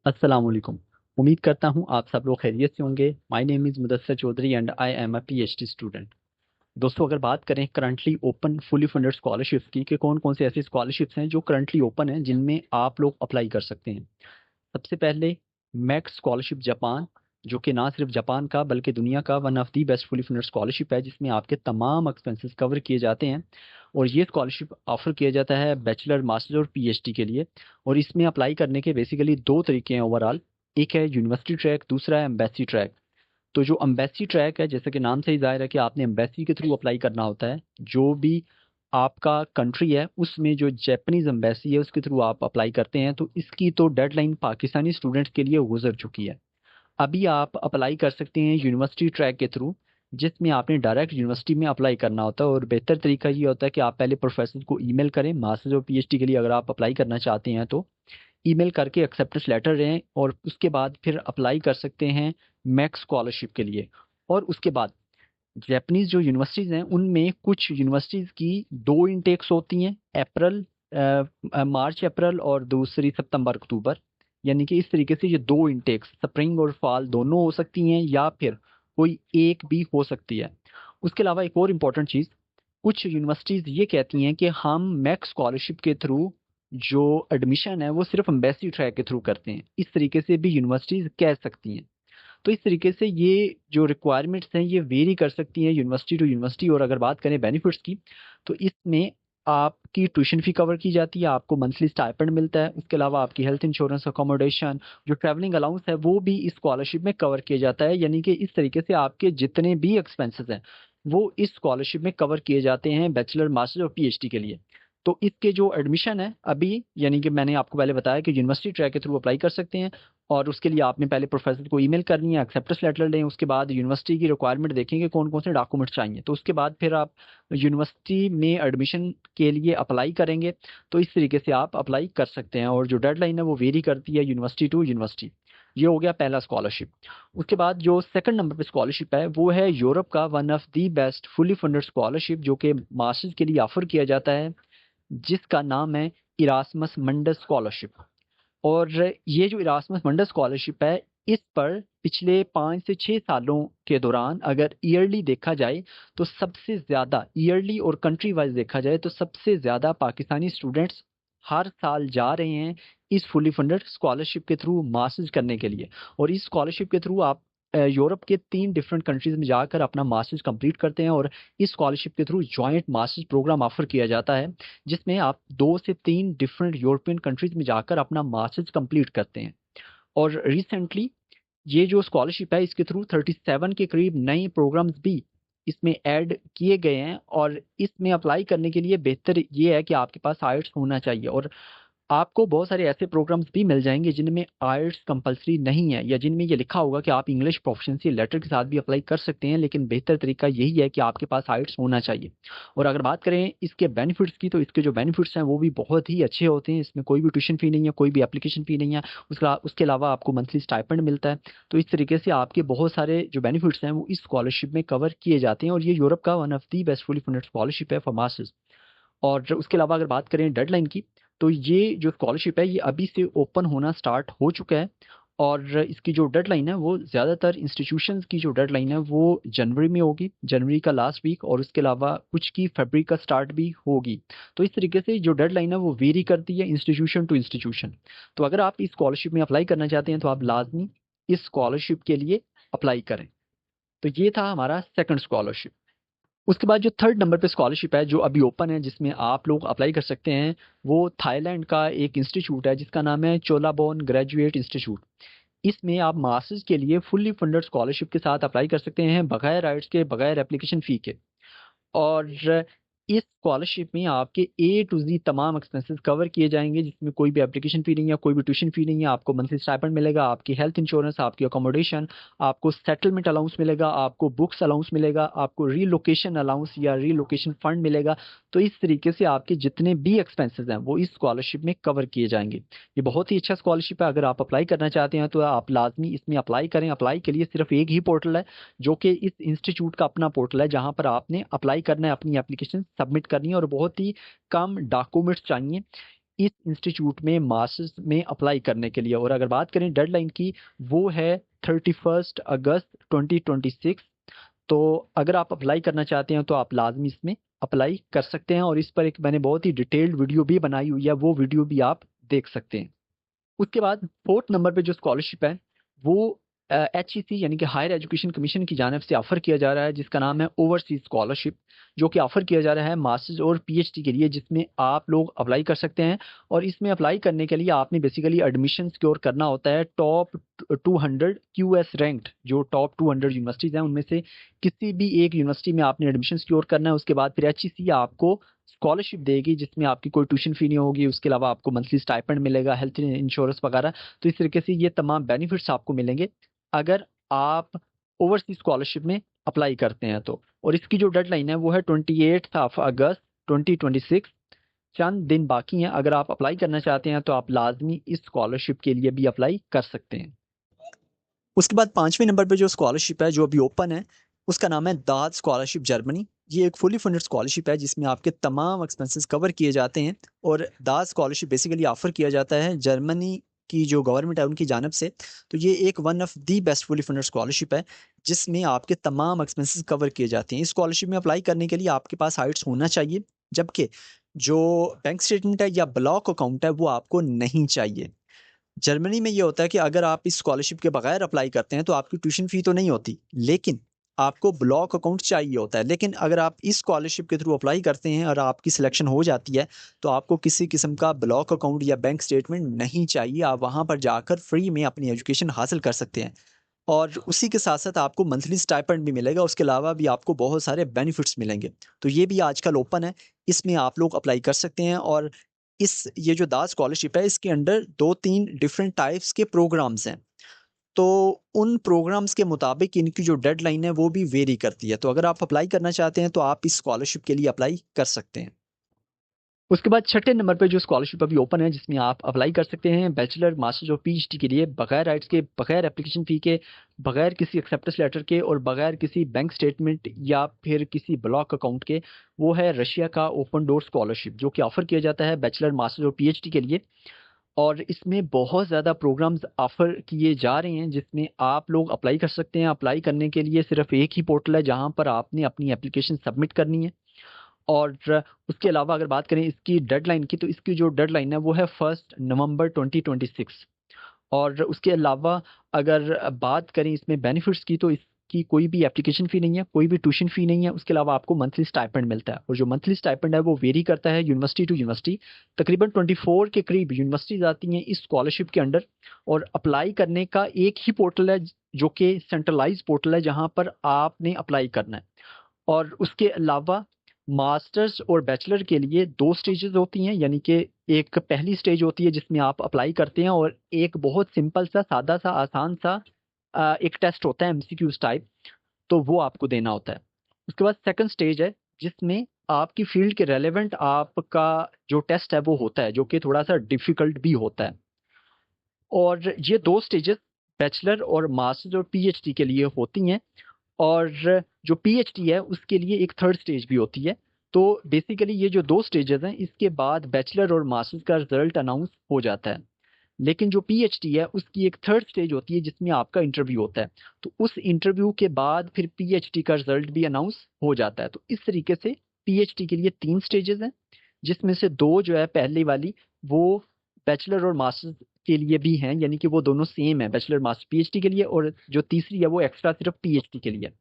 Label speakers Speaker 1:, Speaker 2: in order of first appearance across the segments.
Speaker 1: अस्सलाम वालेकुम। उम्मीद करता हूँ आप सब लोग खैरियत से होंगे। My name is Mudassar Chaudhry and I am a PhD student. दोस्तों, अगर बात करें currently open fully funded scholarships की कि कौन कौन से ऐसी स्कॉलरशिप्स हैं जो करंटली ओपन हैं जिनमें आप लोग अप्लाई कर सकते हैं। सबसे पहले मैक्स स्कॉलरशिप जापान, जो कि ना सिर्फ जापान का बल्कि दुनिया का one of the best fully funded scholarship है, जिसमें आपके तमाम एक्सपेंसेस कवर किए जाते हैं। और ये स्कॉलरशिप ऑफर किया जाता है बैचलर, मास्टर और पीएचडी के लिए। और इसमें अप्लाई करने के बेसिकली दो तरीके हैं ओवरऑल। एक है यूनिवर्सिटी ट्रैक, दूसरा है एम्बेसी ट्रैक। तो जो एम्बेसी ट्रैक है, जैसे कि नाम से ही जाहिर है कि आपने एम्बेसी के थ्रू अप्लाई करना होता है। जो भी आपका कंट्री है उसमें जो जापानीज एम्बेसी है उसके थ्रू आप अप्लाई करते हैं, तो इसकी तो डेडलाइन पाकिस्तानी स्टूडेंट्स के लिए गुजर चुकी है। अभी आप अप्लाई कर सकते हैं यूनिवर्सिटी ट्रैक के थ्रू, जिसमें आपने डायरेक्ट यूनिवर्सिटी में अप्लाई करना होता है। और बेहतर तरीका ये होता है कि आप पहले प्रोफेसर को ईमेल करें, मास्टर्स और पीएचडी के लिए अगर आप अप्लाई करना चाहते हैं तो ईमेल करके एक्सेप्टेंस लेटर दें, और उसके बाद फिर अप्लाई कर सकते हैं मैक्स स्कॉलरशिप के लिए। और उसके बाद जापानीज जो यूनिवर्सिटीज़ हैं उनमें कुछ यूनिवर्सिटीज़ की दो इनटेक्स होती हैं, अप्रैल मार्च अप्रैल और दूसरी सितंबर अक्टूबर। यानी कि इस तरीके से ये दो इनटेक्स स्प्रिंग और फॉल दोनों हो सकती हैं, या फिर कोई एक भी हो सकती है। उसके अलावा एक और इम्पॉर्टेंट चीज़, कुछ यूनिवर्सिटीज़ ये कहती हैं कि हम मैक्स स्कॉलरशिप के थ्रू जो एडमिशन है वो सिर्फ एम्बेसी ट्रैक के थ्रू करते हैं। इस तरीके से भी यूनिवर्सिटीज़ कह सकती हैं। तो इस तरीके से ये जो रिक्वायरमेंट्स हैं ये वेरी कर सकती हैं यूनिवर्सिटी टू यूनिवर्सिटी। और अगर बात करें बेनिफिट्स की, तो इसमें आपकी ट्यूशन फी कवर की जाती है, आपको मंथली स्टाइपेंड मिलता है। उसके अलावा आपकी हेल्थ इंश्योरेंस, अकोमोडेशन, जो ट्रैवलिंग अलाउंस है वो भी इस स्कॉलरशिप में कवर किया जाता है। यानी कि इस तरीके से आपके जितने भी एक्सपेंसेस हैं वो इस स्कॉलरशिप में कवर किए जाते हैं बैचलर, मास्टर और पीएचडी के लिए। तो इसके जो एडमिशन है अभी, यानी कि मैंने आपको पहले बताया कि यूनिवर्सिटी ट्रैक के थ्रू अप्लाई कर सकते हैं। और उसके लिए आपने पहले प्रोफेसर को ईमेल करनी है, एक्सेप्टेंस लेटर लें, उसके बाद यूनिवर्सिटी की रिक्वायरमेंट देखेंगे कौन कौन से डॉक्यूमेंट्स चाहिए, तो उसके बाद फिर आप यूनिवर्सिटी में एडमिशन के लिए अप्लाई करेंगे। तो इस तरीके से आप अप्लाई कर सकते हैं, और जो डेडलाइन है वो वेरी करती है यूनिवर्सिटी टू यूनिवर्सिटी। ये हो गया पहला स्कॉलरशिप। उसके बाद जो सेकंड नंबर पे स्कॉलरशिप है वो है यूरोप का one of the best fully funded scholarship, जो कि मास्टर्स के लिए ऑफर किया जाता है, जिसका नाम है इरास्मस मंडस स्कॉलरशिप। और ये जो इरास्मस मंडस स्कॉलरशिप है, इस पर पिछले 5 से 6 सालों के दौरान अगर ईयरली देखा जाए तो सबसे ज़्यादा, ईयरली और कंट्री वाइज देखा जाए तो सबसे ज़्यादा पाकिस्तानी स्टूडेंट्स हर साल जा रहे हैं इस फुली फंडेड स्कॉलरशिप के थ्रू मास्टर्स करने के लिए। और इस स्कॉलरशिप के थ्रू आप यूरोप के 3 डिफरेंट कंट्रीज में जाकर अपना मास्टर्स कंप्लीट करते हैं। और इस स्कॉलरशिप के through joint masters programme offer किया जाता है, जिसमें आप 2 से 3 डिफरेंट यूरोपियन कंट्रीज में जाकर अपना मास्टर्स कंप्लीट करते हैं। और रिसेंटली ये जो स्कॉलरशिप है इसके थ्रू 37 के करीब नए प्रोग्राम्स भी इसमें ऐड किए गए हैं। और इसमें अप्लाई करने के लिए बेहतर ये है कि आपके पास आइट्स होना चाहिए। और आपको बहुत सारे ऐसे प्रोग्राम्स भी मिल जाएंगे जिनमें आइल्स कंपलसरी नहीं है, या जिनमें ये लिखा होगा कि आप इंग्लिश प्रोफिशिएंसी लेटर के साथ भी अप्लाई कर सकते हैं, लेकिन बेहतर तरीका यही है कि आपके पास आइल्स होना चाहिए। और अगर बात करें इसके बेनिफिट्स की, तो इसके जो बेनिफिट्स हैं वो भी बहुत ही अच्छे होते हैं। इसमें कोई भी ट्यूशन फी नहीं है, कोई भी एप्लीकेशन फी नहीं है। उसके अलावा आपको मंथली स्टाइपेंड मिलता है। तो इस तरीके से आपके बहुत सारे जो बेनिफिट्स हैं वो इस स्कॉलरशिप में कवर किए जाते हैं। और ये यूरोप का one of the best fully funded scholarship है फॉर मास्टर्स। और उसके अलावा अगर बात करें डेडलाइन की, तो ये जो स्कॉलरशिप है ये अभी से ओपन होना स्टार्ट हो चुका है। और इसकी जो डेडलाइन है वो ज़्यादातर इंस्टीट्यूशंस की जो डेडलाइन है वो जनवरी में होगी, जनवरी का लास्ट वीक, और उसके अलावा कुछ की फरवरी का स्टार्ट भी होगी। तो इस तरीके से जो डेडलाइन है वो वेरी करती है इंस्टीट्यूशन टू इंस्टीट्यूशन। तो अगर आप इस स्कॉलरशिप में अप्लाई करना चाहते हैं तो आप लाजमी इस स्कॉलरशिप के लिए अप्लाई करें। तो ये था हमारा सेकंड स्कॉलरशिप। उसके बाद जो थर्ड नंबर पे स्कॉलरशिप है जो अभी ओपन है, जिसमें आप लोग अप्लाई कर सकते हैं, वो थाईलैंड का एक इंस्टीट्यूट है जिसका नाम है चोलाबोन ग्रेजुएट इंस्टीट्यूट। इसमें आप मास्टर्स के लिए फुल्ली फंडेड स्कॉलरशिप के साथ अप्लाई कर सकते हैं, बगैर राइट्स के, बगैर एप्लीकेशन फ़ी के। और इस स्कॉलरशिप में आपके ए टू जी तमाम एक्सपेंसेस कवर किए जाएंगे, जिसमें कोई भी एप्लीकेशन फ़ी नहीं है, कोई भी ट्यूशन फ़ी नहीं है। आपको मंथली स्टाइपेंड मिलेगा, आपकी हेल्थ इंश्योरेंस, आपकी अकोमोडेशन, आपको सेटलमेंट अलाउंस मिलेगा, आपको बुक्स अलाउंस मिलेगा, आपको रीलोकेशन अलाउंस या रीलोकेशन फंड मिलेगा। तो इस तरीके से आपके जितने भी एक्सपेंसेस हैं वो इस स्कॉलरशिप में कवर किए जाएंगे। ये बहुत ही अच्छा स्कॉलरशिप है। अगर आप अप्लाई करना चाहते हैं तो आप लाजमी इसमें अप्लाई करें। अप्लाई के लिए सिर्फ एक ही पोर्टल है, जो कि इस इंस्टीट्यूट का अपना पोर्टल है, जहां पर आपने अप्लाई करना है, अपनी एप्लीकेशन सबमिट करनी है, और बहुत ही कम डॉक्यूमेंट्स चाहिए। इस इंस्टीट्यूट में मास्टर्स में अप्लाई करने के लिए। और अगर बात करें डेडलाइन की, वो है 31 अगस्त 2026। तो अगर आप अप्लाई करना चाहते हैं तो आप लाजमी इसमें अप्लाई कर सकते हैं, और इस पर एक मैंने बहुत ही डिटेल्ड वीडियो भी बनाई हुई है, वो वीडियो भी आप देख सकते हैं। उसके बाद फोर्थ नंबर पे जो स्कॉलरशिप है वो HEC यानी कि हायर एजुकेशन कमीशन की जानिब से ऑफर किया जा रहा है, जिसका नाम है ओवरसीज स्कॉलरशिप, जो कि ऑफर किया जा रहा है मास्टर्स और PhD के लिए, जिसमें आप लोग अप्लाई कर सकते हैं। और इसमें अप्लाई करने के लिए आपने बेसिकली एडमिशन सिक्योर करना होता है टॉप 200 QS रैंक्ड, जो टॉप 200 यूनिवर्सिटीज़ हैं उनमें से किसी भी एक यूनिवर्सिटी में आपने एडमिशन सिक्योर करना है। उसके बाद फिर HEC आपको स्कॉलरशिप देगी, जिसमें आपकी कोई ट्यूशन फी नहीं होगी। उसके अलावा आपको मंथली स्टाइपेंड मिलेगा, हेल्थ इंश्योरेंस वगैरह। तो इस तरीके से ये तमाम बेनिफिट्स आपको मिलेंगे अगर आप ओवरसीज स्कॉलरशिप में अप्लाई करते हैं तो। और इसकी जो डेडलाइन है वो है 28 अगस्त 2026। चंद दिन बाकी हैं। अगर आप अप्लाई करना चाहते हैं तो आप लाजमी इस स्कॉलरशिप के लिए भी अप्लाई कर सकते हैं। उसके बाद 5वें नंबर पे जो स्कॉलरशिप है जो अभी ओपन है, उसका नाम है दाद स्कॉलरशिप जर्मनी। ये एक फुली फंडेड स्कॉलरशिप है जिसमें आपके तमाम एक्सपेंसेस कवर किए जाते हैं। और दाद स्कॉलरशिप बेसिकली ऑफर किया जाता है जर्मनी की जो गवर्नमेंट है उनकी जानब से। तो ये एक one of the best fully funded scholarship है जिसमें आपके तमाम एक्सपेंसेस कवर किए जाते हैं। इस स्कॉलरशिप में अप्लाई करने के लिए आपके पास आइट्स होना चाहिए, जबकि जो बैंक स्टेटमेंट है या ब्लॉक अकाउंट है वो आपको नहीं चाहिए। जर्मनी में ये होता है कि अगर आप इस स्कॉलरशिप के बगैर अप्लाई करते हैं तो आपकी ट्यूशन फी तो नहीं होती, लेकिन आपको ब्लॉक अकाउंट चाहिए होता है। लेकिन अगर आप इस स्कॉलरशिप के थ्रू अप्लाई करते हैं और आपकी सिलेक्शन हो जाती है तो आपको किसी किस्म का ब्लॉक अकाउंट या बैंक स्टेटमेंट नहीं चाहिए। आप वहाँ पर जाकर फ्री में अपनी एजुकेशन हासिल कर सकते हैं, और उसी के साथ साथ आपको मंथली स्टाइपेंड भी मिलेगा। उसके अलावा भी आपको बहुत सारे बेनिफिट्स मिलेंगे। तो ये भी आजकल ओपन है, इसमें आप लोग अप्लाई कर सकते हैं। और ये जो दाद स्कॉलरशिप है इसके अंडर 2-3 डिफरेंट टाइप्स के प्रोग्राम्स हैं। तो उन प्रोग्राम्स के मुताबिक इनकी जो डेडलाइन है वो भी वेरी करती है। तो अगर आप अप्लाई करना चाहते हैं तो आप इस स्कॉलरशिप के लिए अप्लाई कर सकते हैं। उसके बाद छठे नंबर पे जो स्कॉलरशिप अभी ओपन है जिसमें आप अप्लाई कर सकते हैं बैचलर, मास्टर्स और PhD के लिए, बगैर राइट्स के, बगैर एप्लीकेशन फ़ी के, बगैर किसी एक्सेप्टेंस लेटर के, और बगैर किसी बैंक स्टेटमेंट या फिर किसी ब्लॉक अकाउंट के। वो है रशिया का ओपन डोर स्कॉलरशिप, जो कि ऑफर किया जाता है बैचलर, मास्टर्स और PhD के लिए। और इसमें बहुत ज़्यादा प्रोग्राम्स ऑफर किए जा रहे हैं जिसमें आप लोग अप्लाई कर सकते हैं। अप्लाई करने के लिए सिर्फ एक ही पोर्टल है जहां पर आपने अपनी एप्लीकेशन सबमिट करनी है। और उसके अलावा अगर बात करें इसकी डेडलाइन की, तो इसकी जो डेडलाइन है वो है 1 नवंबर 2026। और उसके अलावा अगर बात करें इसमें बेनिफिट्स की, तो इसकी कोई भी एप्लीकेशन फ़ी नहीं है, कोई भी ट्यूशन फ़ी नहीं है। उसके अलावा आपको मंथली स्टाइपेंड मिलता है, और जो मंथली स्टाइपेंड है वो वेरी करता है यूनिवर्सिटी टू यूनिवर्सिटी। तकरीबन 24 के करीब यूनिवर्सिटीज़ आती हैं इस स्कॉलरशिप के अंडर। और अप्लाई करने का एक ही पोर्टल है जो कि सेंट्रलाइज पोर्टल है जहाँ पर आपने अप्लाई करना है। और उसके अलावा मास्टर्स और बैचलर के लिए 2 स्टेजेस होती हैं, यानी कि एक पहली स्टेज होती है जिसमें आप अप्लाई करते हैं, और एक बहुत सिंपल सा, सादा सा, आसान सा एक टेस्ट होता है MCQs टाइप, तो वो आपको देना होता है। उसके बाद सेकंड स्टेज है जिसमें आपकी फील्ड के रेलेवेंट आपका जो टेस्ट है वो होता है, जो कि थोड़ा सा डिफिकल्ट भी होता है। और ये 2 स्टेजेस बैचलर और मास्टर्स और PhD के लिए होती हैं। और जो PhD है उसके लिए एक थर्ड स्टेज भी होती है। तो बेसिकली ये जो 2 स्टेजेस हैं इसके बाद बैचलर और मास्टर्स का रिजल्ट अनाउंस हो जाता है। लेकिन जो PhD है उसकी एक थर्ड स्टेज होती है जिसमें आपका इंटरव्यू होता है। तो उस इंटरव्यू के बाद फिर PhD का रिजल्ट भी अनाउंस हो जाता है। तो इस तरीके से PhD के लिए 3 स्टेजेस हैं, जिसमें से 2 जो है पहली वाली वो बैचलर और मास्टर्स के लिए भी हैं, यानी कि वो दोनों सेम है, बैचलर, मास्टर, PhD के लिए। और जो तीसरी है वो एक्स्ट्रा सिर्फ PhD के लिए।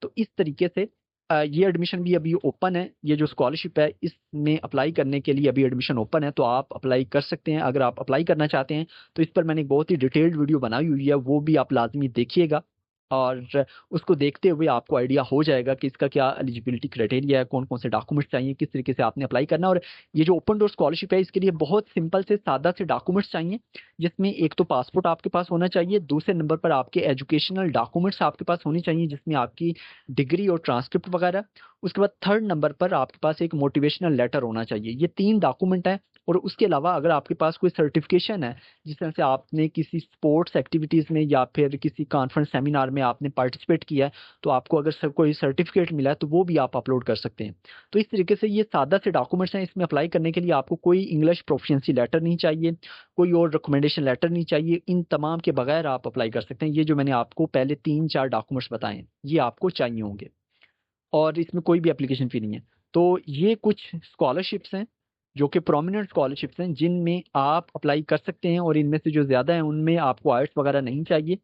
Speaker 1: तो इस तरीके से ये एडमिशन भी अभी ओपन है। ये जो स्कॉलरशिप है इसमें अप्लाई करने के लिए अभी एडमिशन ओपन है, तो आप अप्लाई कर सकते हैं। अगर आप अप्लाई करना चाहते हैं तो इस पर मैंने एक बहुत ही डिटेल्ड वीडियो बनाई हुई है, वो भी आप लाजमी देखिएगा। और उसको देखते हुए आपको आइडिया हो जाएगा कि इसका क्या एलिजिबिलिटी क्राइटेरिया है, कौन कौन से डॉक्यूमेंट्स चाहिए, किस तरीके से आपने अप्लाई करना है। और ये जो ओपन डोर स्कॉलरशिप है इसके लिए बहुत सिंपल से, सादा से डॉक्यूमेंट्स चाहिए, जिसमें एक तो पासपोर्ट आपके पास होना चाहिए, दूसरे नंबर पर आपके एजुकेशनल डॉक्यूमेंट्स आपके पास होने चाहिए जिसमें आपकी डिग्री और ट्रांसक्रिप्ट वगैरह। उसके बाद थर्ड नंबर पर आपके पास एक मोटिवेशनल लेटर होना चाहिए। ये 3 डॉक्यूमेंट है, और उसके अलावा अगर आपके पास कोई सर्टिफिकेशन है, जिस तरह से आपने किसी स्पोर्ट्स एक्टिविटीज़ में या फिर किसी कॉन्फ्रेंस सेमिनार में आपने पार्टिसिपेट किया है, तो आपको अगर कोई सर्टिफिकेट मिला है तो वो भी आप अपलोड कर सकते हैं। तो इस तरीके से ये सादा से डॉक्यूमेंट्स हैं। इसमें अप्लाई करने के लिए आपको कोई इंग्लिश प्रोफिशिएंसी लेटर नहीं चाहिए, कोई और रिकमेंडेशन लेटर नहीं चाहिए। इन तमाम के बगैर आप अप्लाई कर सकते हैं। ये जो मैंने आपको पहले 3-4 डॉक्यूमेंट्स बताए हैं, ये आपको चाहिए होंगे, और इसमें कोई भी एप्लीकेशन फी नहीं है। तो ये कुछ स्कॉलरशिप्स हैं जो कि प्रोमिनेंट स्कॉलरशिप्स हैं, जिनमें आप अप्लाई कर सकते हैं, और इनमें से जो ज़्यादा है उनमें आपको आयट्स वगैरह नहीं चाहिए,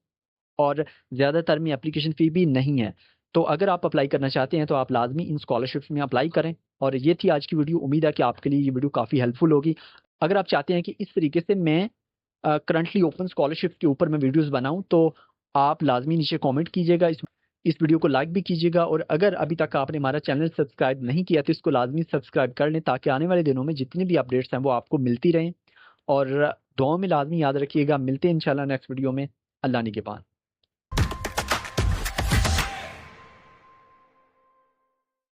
Speaker 1: और ज़्यादातर में एप्लीकेशन फ़ी भी नहीं है। तो अगर आप अप्लाई करना चाहते हैं तो आप लाजमी इन स्कॉलरशिप्स में अप्लाई करें। और ये थी आज की वीडियो। उम्मीद है कि आपके लिए ये वीडियो काफ़ी हेल्पफुल होगी। अगर आप चाहते हैं कि इस तरीके से मैं करंटली ओपन स्कॉलरशिप के ऊपर मैं वीडियोस बनाऊं, तो आप लाजमी नीचे कमेंट कीजिएगा, इस वीडियो को लाइक भी कीजिएगा। और अगर अभी तक आपने हमारा चैनल सब्सक्राइब नहीं किया तो इसको लाजमी सब्सक्राइब कर लें, ताकि आने वाले दिनों में जितनी भी अपडेट्स हैं वो आपको मिलती रहें। और दुआओं में लाजमी याद रखिएगा। मिलते हैं इंशाल्लाह नेक्स्ट वीडियो में। अल्लाह ने के पास।